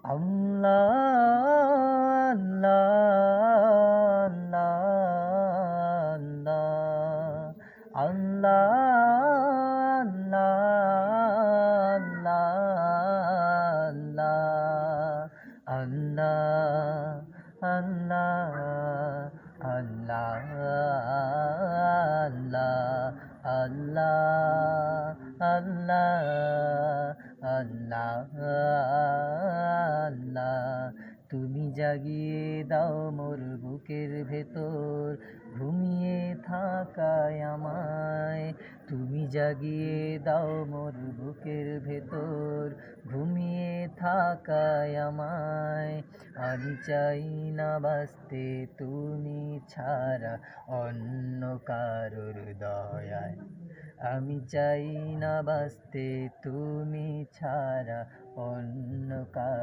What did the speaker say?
আল্লাহ আল্লাহ আল্লাহ আল্লাহ আল্লাহ আল্লাহ আল্লাহ আল্লাহ আল্লাহ আল্লাহ আল্লাহ তুমি জাগিয়ে দাও মোর বুকের ভেতর ঘুমিয়ে থাকায় আমায়, তুমি জাগিয়ে দাও মোর বুকের ভেতর ঘুমিয়ে থাকায় আমায়। আমি চাই না বাঁচতে তুমি ছাড়া অন্য কারোর দয়ায়, আমি চাই না বাঁচতে তুমি ছাড়া অন্য কারো